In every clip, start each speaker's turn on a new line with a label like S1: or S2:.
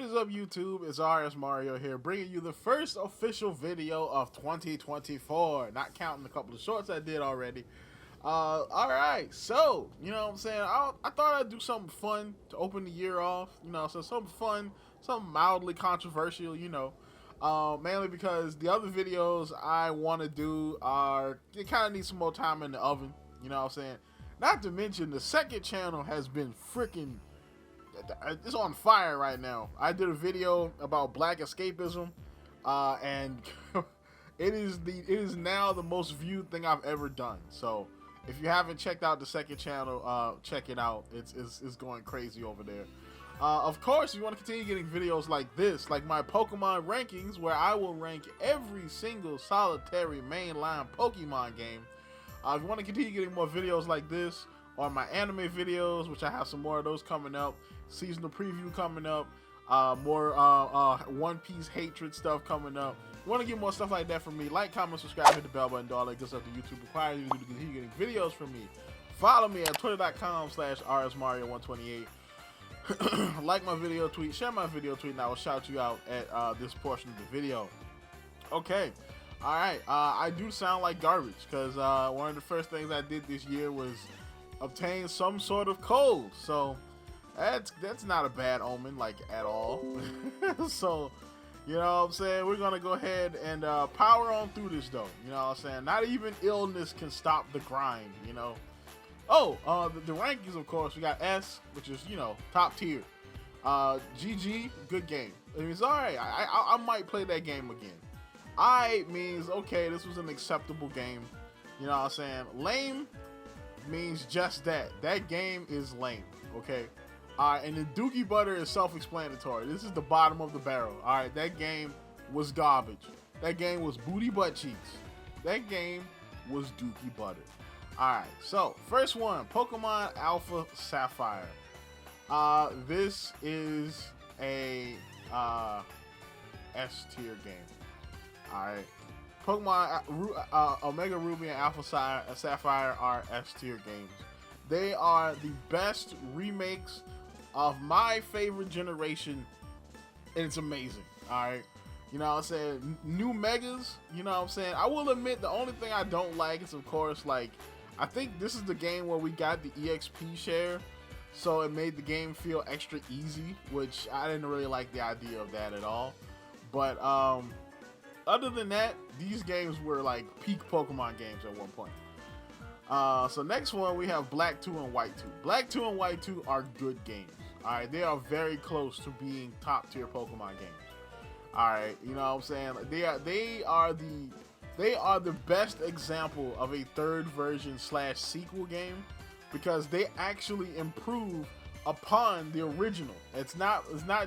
S1: What is up, YouTube? It's RSMario here, bringing you the first official video of 2024. Not counting a couple of shorts I did already. Alright, so, you know what I'm saying? I thought I'd do something fun to open the year off. You know, so something fun, something mildly controversial, you know. Mainly because the other videos I want to do they kind of need some more time in the oven. You know what I'm saying? Not to mention, the second channel has been freaking... it's on fire right now. I did a video about black escapism, and it is now the most viewed thing I've ever done. So if you haven't checked out the second channel, check it out. It's going crazy over there. Of course, you want to continue getting videos like this, like my Pokemon rankings, where I will rank every single solitary mainline Pokemon game. If you want to continue getting more videos like this, or my anime videos, which I have some more of those coming up, seasonal preview coming up, more One Piece hatred stuff coming up. You want to get more stuff like that from me? Like, comment, subscribe, hit the bell button, do all that good stuff that YouTube requires you to continue getting videos from me. Follow me at twitter.com/RSMario128. Like my video tweet, share my video tweet, and I will shout you out at this portion of the video. Okay. Alright, I do sound like garbage, because one of the first things I did this year was obtain some sort of cold, so that's not a bad omen, like, at all. So, you know what I'm saying, we're gonna go ahead and power on through this, though. You know what I'm saying, not even illness can stop the grind, you know. Oh, the rankings, of course, we got S, which is, you know, top tier. GG, good game. I mean, it's alright. I might play that game again. I means, okay, this was an acceptable game. You know what I'm saying? Lame means just that. That game is lame, okay? And the Dookie Butter is self-explanatory. This is the bottom of the barrel. Alright, that game was garbage. That game was booty butt cheeks. That game was Dookie Butter. Alright, so, first one, Pokemon Alpha Sapphire. This is a S tier game. Alright, Pokemon Omega Ruby and Alpha Sapphire are S tier games. They are the best remakes of my favorite generation, and it's amazing. Alright, you know what I'm saying? New Megas, you know what I'm saying? I will admit, the only thing I don't like is, of course, like, I think this is the game where we got the EXP share, so it made the game feel extra easy, which I didn't really like the idea of that at all. But other than that, these games were like peak Pokemon games at one point. So next one, we have Black 2 and White 2. Black 2 and White 2 are good games. Alright, they are very close to being top tier Pokemon games. Alright, you know what I'm saying? They are the best example of a third version / sequel game, because they actually improve upon the original. It's not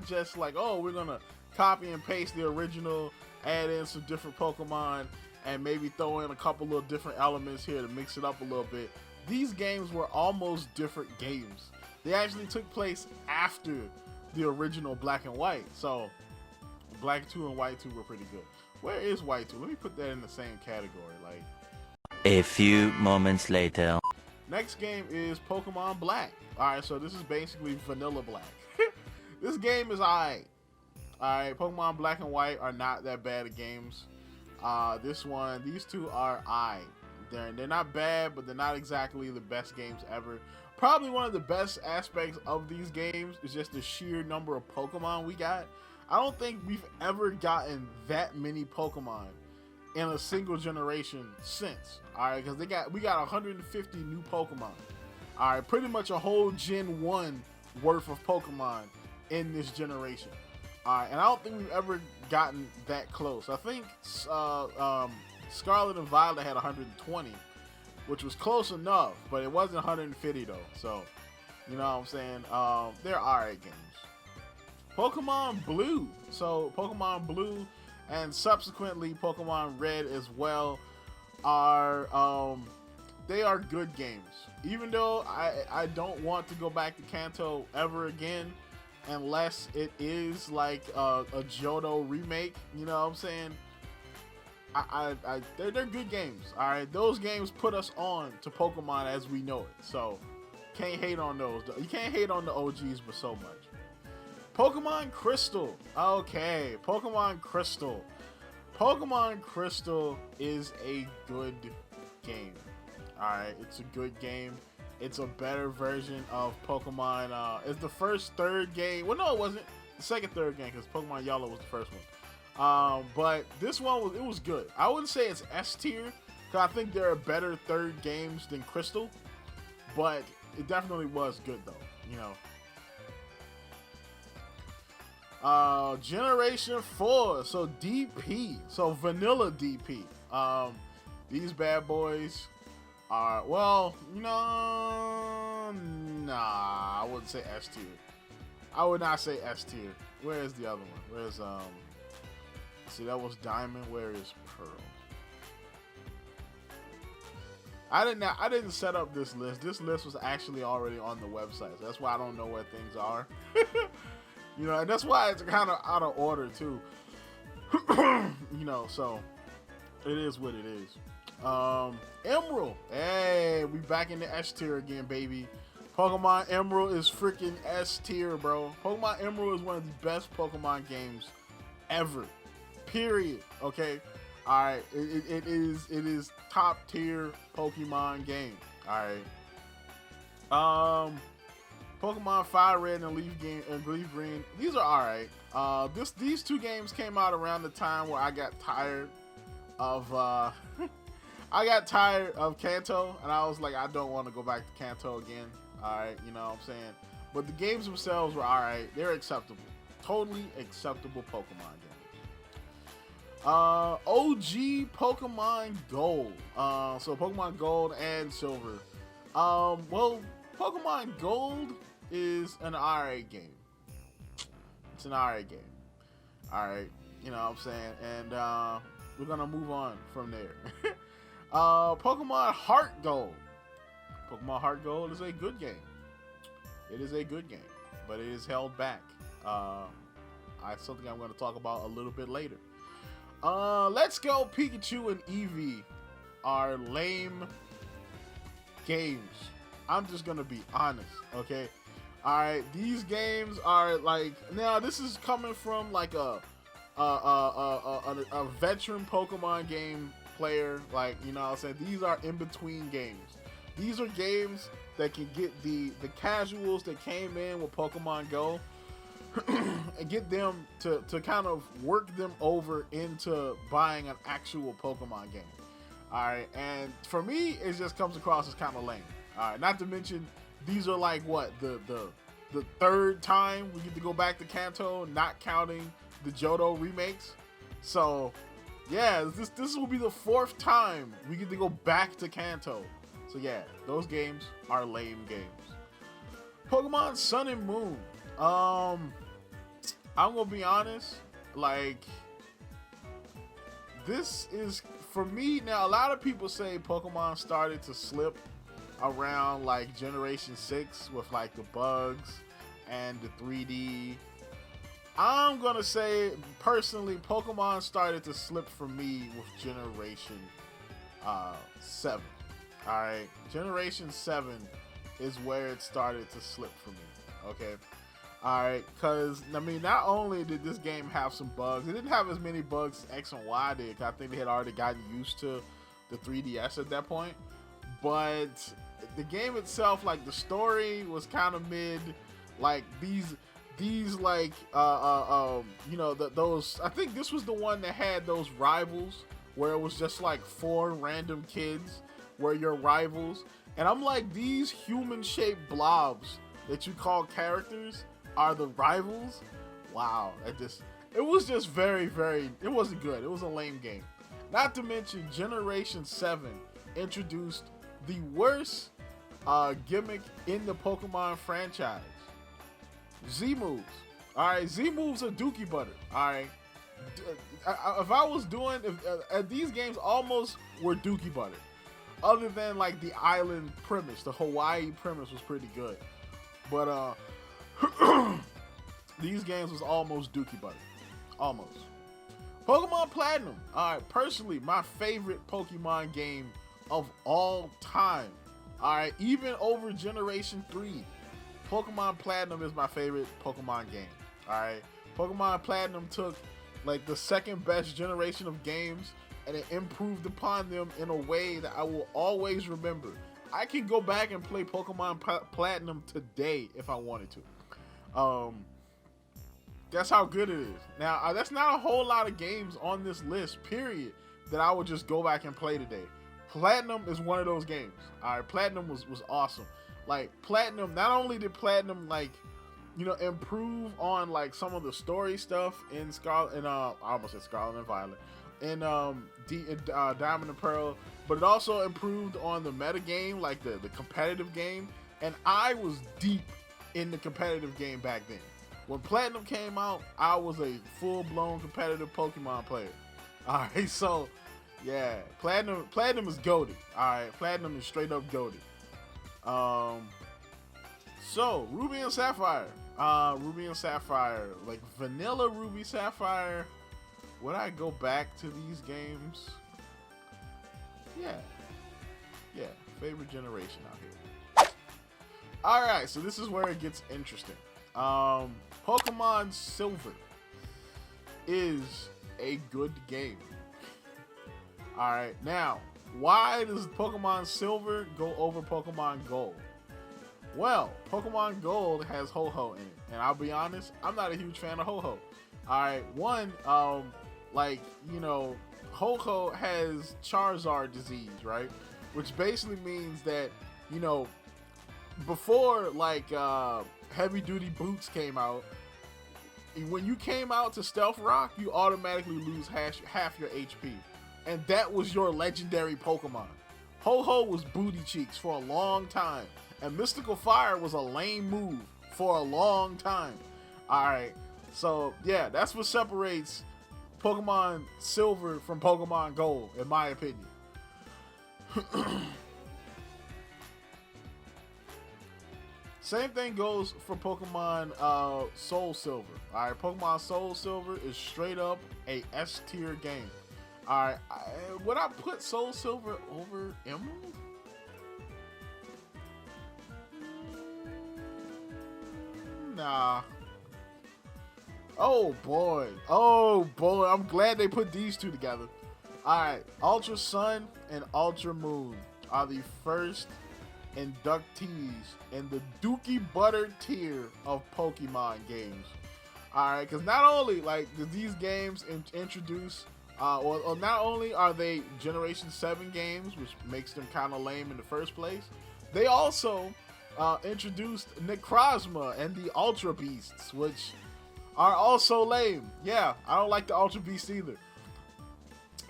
S1: just like, oh, we're gonna copy and paste the original, add in some different Pokemon, and maybe throw in a couple of different elements here to mix it up a little bit. These games were almost different games. They actually took place after the original Black and White. So Black 2 and White 2 were pretty good. Where is White 2? Let me put that in the same category. Like,
S2: a few moments later.
S1: Next game is Pokemon Black. Alright, so this is basically vanilla Black. This game is alright. Alright, Pokemon Black and White are not that bad of games. These two are alright. They're not bad, but they're not exactly the best games ever. Probably one of the best aspects of these games is just the sheer number of Pokemon we got. I don't think we've ever gotten that many Pokemon in a single generation since. Alright, because we got 150 new Pokemon. Alright, pretty much a whole Gen 1 worth of Pokemon in this generation. Alright, and I don't think we've ever gotten that close. I think Scarlet and Violet had 120, which was close enough, but it wasn't 150 though. So, you know what I'm saying? They're alright games. Pokemon Blue. So Pokemon Blue and subsequently Pokemon Red as well are they are good games. Even though I don't want to go back to Kanto ever again unless it is like a Johto remake, you know what I'm saying? They're good games. All right, those games put us on to Pokemon as we know it. So can't hate on those. You can't hate on the OGs, but so much. Pokemon Crystal. Okay, Pokemon Crystal. Pokemon Crystal is a good game. Alright, it's a good game. It's a better version of Pokemon. It's the first third game. Well, no, it wasn't. The second third game, because Pokemon Yellow was the first one. But this one was good. I wouldn't say it's S tier, because I think there are better third games than Crystal. But it definitely was good though, you know. Generation 4, so DP, so vanilla DP. These bad boys are, well, you know, nah, I wouldn't say S tier. I would not say S tier. Where is the other one? Where's see, that was Diamond. Where is Pearl? I didn't set up this list. This list was actually already on the website. So that's why I don't know where things are. You know, and that's why it's kind of out of order too. You know, so it is what it is. Emerald. Hey, we back in the S tier again, baby. Pokemon Emerald is freaking S tier, bro. Pokemon Emerald is one of the best Pokemon games ever. Period. Okay. All right. It is top tier Pokemon game. All right. Pokemon Fire Red and Leaf Green. These are all right. These two games came out around the time where I got tired of I got tired of Kanto, and I was like, I don't want to go back to Kanto again. All right, you know what I'm saying? But the games themselves were all right. They're acceptable. Totally acceptable Pokemon games. OG Pokemon Gold. So Pokemon Gold and Silver. Well, Pokemon Gold is an alright game. It's an alright game. Alright, you know what I'm saying? And we're gonna move on from there. Pokemon Heart Gold. Pokemon Heart Gold is a good game. It is a good game, but it is held back. Something I'm going to talk about a little bit later. Let's Go Pikachu and Eevee are lame games. I'm just going to be honest, okay? Alright, these games are like, now this is coming from like a veteran Pokemon game player, like, you know what I'm saying? These are in between games. These are games that can get the casuals that came in with Pokemon Go and get them to kind of work them over into buying an actual Pokemon game. Alright, and for me, it just comes across as kind of lame. Alright, not to mention, these are like what, the third time we get to go back to Kanto, not counting the Johto remakes. So yeah, this will be the fourth time we get to go back to Kanto. So yeah, those games are lame games. Pokemon Sun and Moon. I'm gonna be honest, like, this is, for me, now a lot of people say Pokemon started to slip around like Generation 6 with like the bugs and the 3D. I'm gonna say, personally, Pokemon started to slip for me with Generation 7. Alright, Generation 7 is where it started to slip for me, okay? Alright, because, I mean, not only did this game have some bugs, it didn't have as many bugs as X and Y did, I think they had already gotten used to the 3DS at that point, but the game itself, like, the story was kind of mid, like, these like, you know, those, I think this was the one that had those rivals, where it was just like 4 random kids were your rivals, and I'm like, these human-shaped blobs that you call characters are the rivals? Wow, it was just very, it wasn't good. It was a lame game. Not to mention, Generation 7 introduced the worst gimmick in the Pokemon franchise. Z-moves. Alright, Z-moves are dookie butter. Alright. If I was doing, these games almost were dookie butter. Other than like the island premise, the Hawaii premise was pretty good. But these games was almost dookie butter. Almost. Pokemon Platinum. Alright, personally, my favorite Pokemon game of all time. Alright, even over Generation 3. Pokemon Platinum is my favorite Pokemon game. All right, Pokemon Platinum took like the second best generation of games, and it improved upon them in a way that I will always remember. I can go back and play Pokemon Platinum today if I wanted to. That's how good it is. Now, that's not a whole lot of games on this list, period, that I would just go back and play today. Platinum is one of those games. All right, Platinum was awesome. Like, Platinum, not only did Platinum, like, you know, improve on, like, some of the story stuff in Scarlet, and I almost said Scarlet and Violet, in Diamond and Pearl, but it also improved on the meta game, like the competitive game, and I was deep in the competitive game back then. When Platinum came out, I was a full-blown competitive Pokemon player. All right, so yeah, Platinum is goated. All right, Platinum is straight up goated. So Ruby and Sapphire, like vanilla Ruby Sapphire. Would I go back to these games? Yeah, favorite generation out here. All right, so this is where it gets interesting. Pokemon Silver is a good game. Alright, now, why does Pokemon Silver go over Pokemon Gold? Well, Pokemon Gold has Ho-Ho in it, and I'll be honest, I'm not a huge fan of Ho-Ho. Alright, one, like, you know, Ho-Ho has Charizard disease, right? Which basically means that, you know, before, like, heavy duty boots came out, when you came out to Stealth Rock, you automatically lose half your HP, and that was your legendary Pokemon. Ho-Ho was booty cheeks for a long time, and Mystical Fire was a lame move for a long time. Alright, so yeah, that's what separates Pokemon Silver from Pokemon Gold, in my opinion. Same thing goes for Pokemon Soul Silver. Alright, Pokemon Soul Silver is straight up a S tier game. Alright, would I put Soul Silver over Emerald? Nah. Oh boy, I'm glad they put these two together. Alright, Ultra Sun and Ultra Moon are the first inductees in the Dookie Butter tier of Pokemon games. Alright, because not only like did these games introduce or not only are they Generation 7 games, which makes them kind of lame in the first place, they also introduced Necrozma and the Ultra Beasts, which are also lame. Yeah, I don't like the Ultra Beasts either.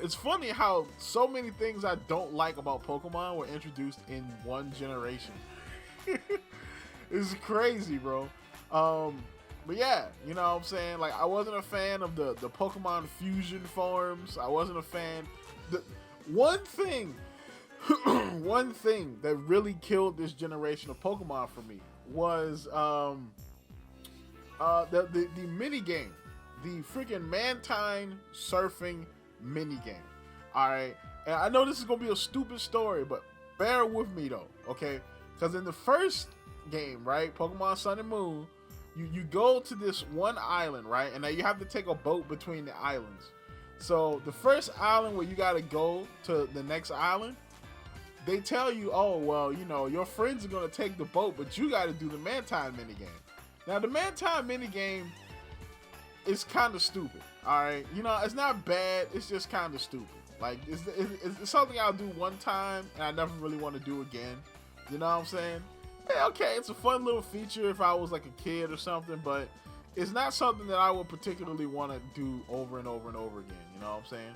S1: It's funny how so many things I don't like about Pokemon were introduced in one generation. It's crazy, bro. But yeah, you know what I'm saying? Like, I wasn't a fan of the Pokemon fusion forms. I wasn't a fan. One thing that really killed this generation of Pokemon for me was the mini game, the freaking Mantine surfing mini game. All right, and I know this is gonna be a stupid story, but bear with me though, okay? Because in the first game, right, Pokemon Sun and Moon, you go to this one island, right, and now you have to take a boat between the islands. So the first island where you gotta go to the next island, they tell you, oh well, you know, your friends are gonna take the boat, but you gotta do the Mantine minigame. Now the Mantine minigame is kind of stupid. All right, you know, it's not bad. It's just kind of stupid. Like, it's something I'll do one time and I never really want to do again. You know what I'm saying? Yeah, okay, it's a fun little feature if I was like a kid or something, but it's not something that I would particularly want to do over and over and over again. You know what I'm saying?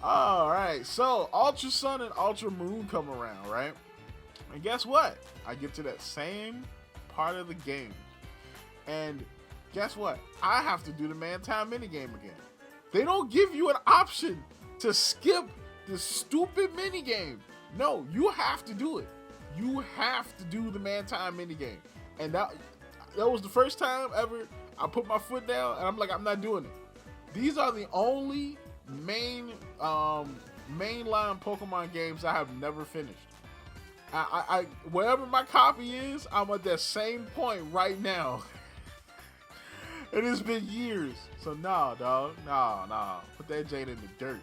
S1: All right, so Ultra Sun and Ultra Moon come around, right? And guess what? I get to that same part of the game, and guess what? I have to do the Mantine minigame again. They don't give you an option to skip this stupid minigame. No, you have to do it. You have to do the Mantine minigame. And that was the first time ever I put my foot down and I'm like, I'm not doing it. These are the only mainline Pokemon games I have never finished. I wherever my copy is, I'm at that same point right now. And it's been years. So nah, dog. Nah. Put that Jade in the dirt.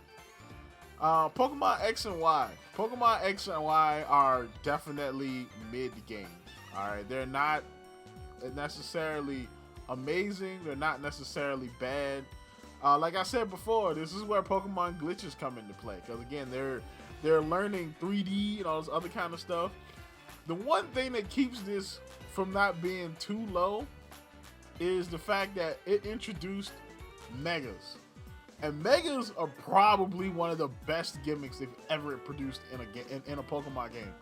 S1: Pokemon X and Y. Pokemon X and Y are definitely mid-game. Alright, they're not necessarily amazing. They're not necessarily bad. Like I said before, this is where Pokemon glitches come into play. Because again, they're learning 3D and all this other kind of stuff. The one thing that keeps this from not being too low is the fact that it introduced Megas. And Megas are probably one of the best gimmicks they've ever produced in a Pokemon game.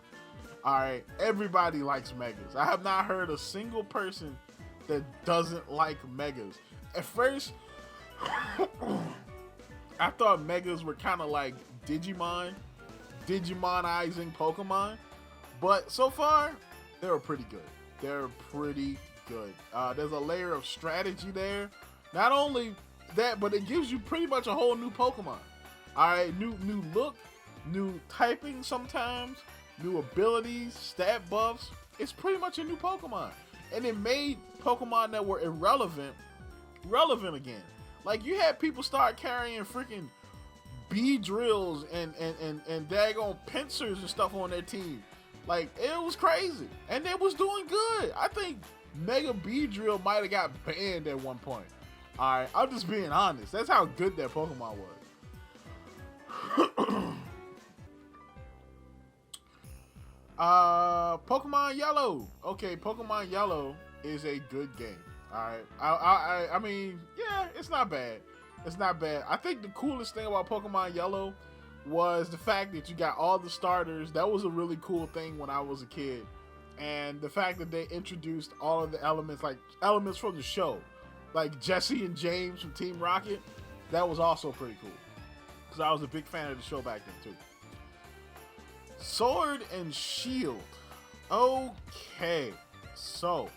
S1: Alright, everybody likes Megas. I have not heard a single person that doesn't like Megas. At first, I thought Megas were kind of like Digimonizing Pokemon. But so far, they were pretty good. They're pretty good. There's a layer of strategy there. Not only that, but it gives you pretty much a whole new Pokemon. Alright, new look, new typing sometimes, new abilities, stat buffs. It's pretty much a new Pokemon. And it made Pokemon that were irrelevant relevant again. Like, you had people start carrying freaking Beedrills and daggone pincers and stuff on their team. Like, it was crazy. And they was doing good. I think Mega Beedrill might have got banned at one point. Alright, I'm just being honest. That's how good that Pokemon was. Pokemon Yellow. Okay, Pokemon Yellow is a good game. Alright. I mean, yeah, it's not bad. It's not bad. I think the coolest thing about Pokemon Yellow was the fact that you got all the starters. That was a really cool thing when I was a kid. And the fact that they introduced all of the elements, like elements from the show, like Jesse and James from Team Rocket, that was also pretty cool. Because I was a big fan of the show back then too. Sword and Shield. Okay. So,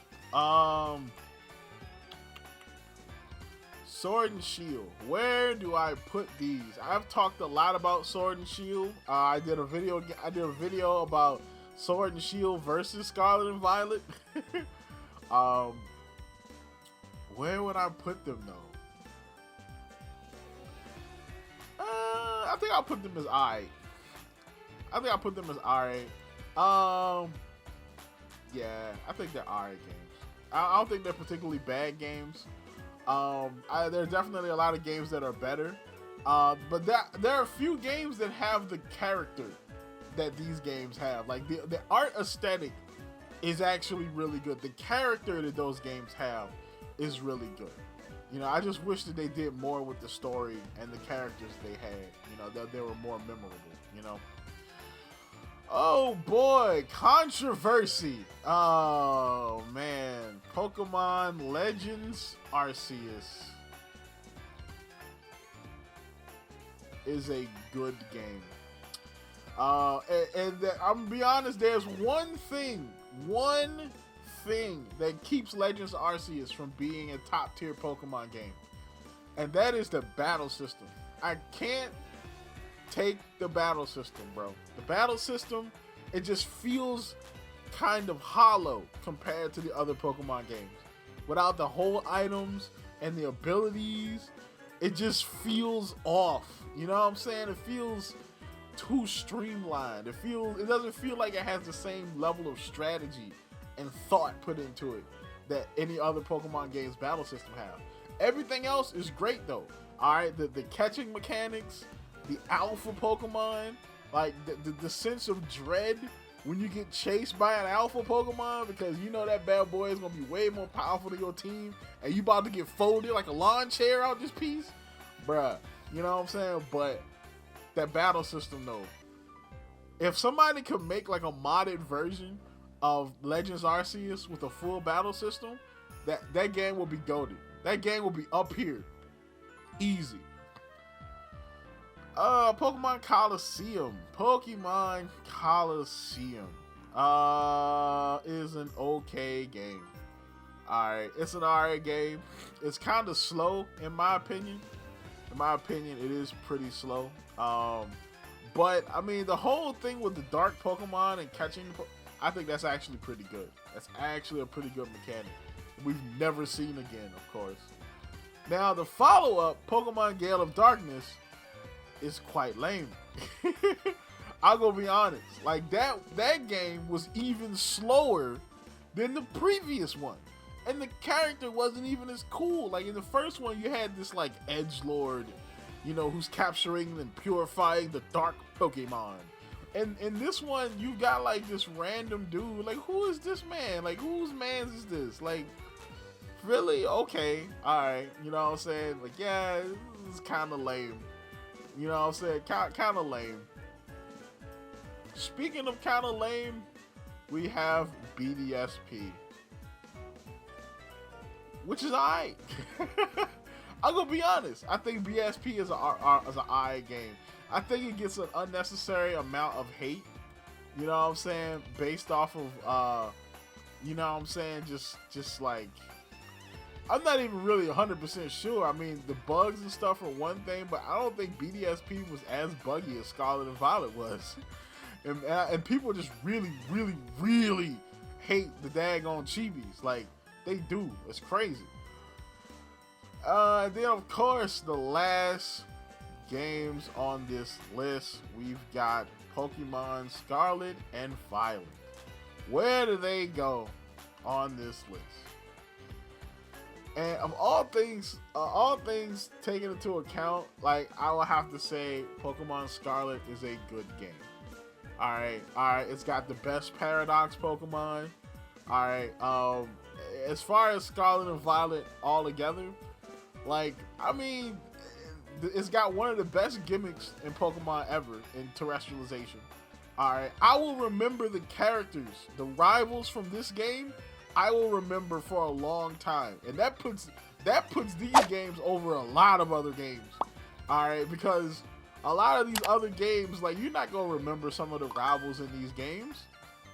S1: Sword and Shield. Where do I put these? I've talked a lot about Sword and Shield. I did a video about Sword and Shield versus Scarlet and Violet. Where would I put them though? I think I'll put them as alright. Yeah, I think they're alright games. I don't think they're particularly bad games. There are definitely a lot of games that are better. But there are a few games that have the character that these games have. Like, the art aesthetic is actually really good. The character that those games have is really good. You know, I just wish that they did more with the story and the characters they had. You know, that they were more memorable, you know. Oh boy, controversy. Oh man, Pokemon Legends Arceus is a good game. And I'm gonna be honest, there's one thing that keeps Legends Arceus from being a top tier Pokemon game, and that is the battle system. I can't take the battle system, bro. The battle system, it just feels kind of hollow compared to the other Pokemon games. Without the whole items and the abilities, it just feels off. You know what I'm saying? It feels too streamlined. It doesn't feel like it has the same level of strategy and thought put into it that any other Pokemon game's battle system have. Everything else is great though. Alright, the catching mechanics, the alpha Pokemon, like the sense of dread when you get chased by an alpha Pokemon, because you know that bad boy is gonna be way more powerful than your team, and you about to get folded like a lawn chair out this piece, bruh. You know what I'm saying? But that battle system though, if somebody could make like a modded version of Legends Arceus with a full battle system, that game will be goated. That game will be up here, easy. Pokemon Coliseum. Pokemon Coliseum is an okay game. Alright, it's an alright game. It's kind of slow in my opinion. In my opinion, it is pretty slow. But I mean, the whole thing with the dark Pokemon and catching, I think that's actually pretty good. That's actually a pretty good mechanic. We've never seen again, of course. Now the follow-up, Pokemon Gale of Darkness, is quite lame. I'll go be honest. Like that game was even slower than the previous one. And the character wasn't even as cool. Like in the first one, you had this like edgelord, who's capturing and purifying the dark Pokemon. And in this one, you got like this random dude. Like, who is this man? Like, whose man is this? Like, really? Okay, all right. You know what I'm saying? Like, yeah, this is kind of lame. You know what I'm saying? Kind of lame. Speaking of kind of lame, we have BDSP, which is alright. I'm gonna be honest. I think BSP is an alright game. I think it gets an unnecessary amount of hate. You know what I'm saying? Based off of, you know what I'm saying? Just like, I'm not even really 100% sure. I mean, the bugs and stuff are one thing, but I don't think BDSP was as buggy as Scarlet and Violet was. And people just really, really, really hate the daggone chibis. Like, they do. It's crazy. Then, of course, the last games on this list, we've got Pokemon Scarlet and Violet. Where do they go on this list? And of all things taken into account, like, I will have to say Pokemon Scarlet is a good game. Alright, it's got the best Paradox Pokemon. Alright, as far as Scarlet and Violet all together, like, I mean, it's got one of the best gimmicks in Pokemon ever in terrestrialization. Alright, I will remember the characters, the rivals from this game, I will remember for a long time. And that puts these games over a lot of other games. Alright, because a lot of these other games, like, you're not gonna remember some of the rivals in these games.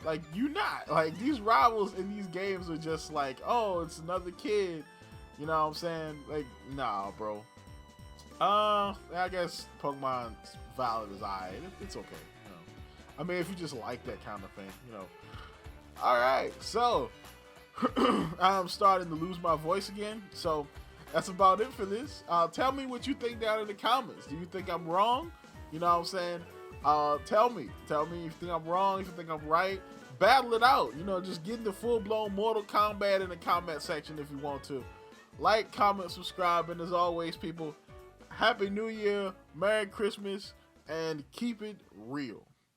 S1: Like, you're not. Like, these rivals in these games are just like, oh, it's another kid. You know what I'm saying? Like, nah, bro. I guess Pokemon Violet is alright. It's okay. I mean, if you just like that kind of thing, Alright, so I'm starting to lose my voice again. So that's about it for this. Tell me what you think down in the comments. Do you think I'm wrong? You know what I'm saying? Tell me if you think I'm wrong, if you think I'm right. Battle it out. Just get into full-blown Mortal Kombat in the comment section if you want to. Like, comment, subscribe, and as always, people, Happy New Year, Merry Christmas, and keep it real.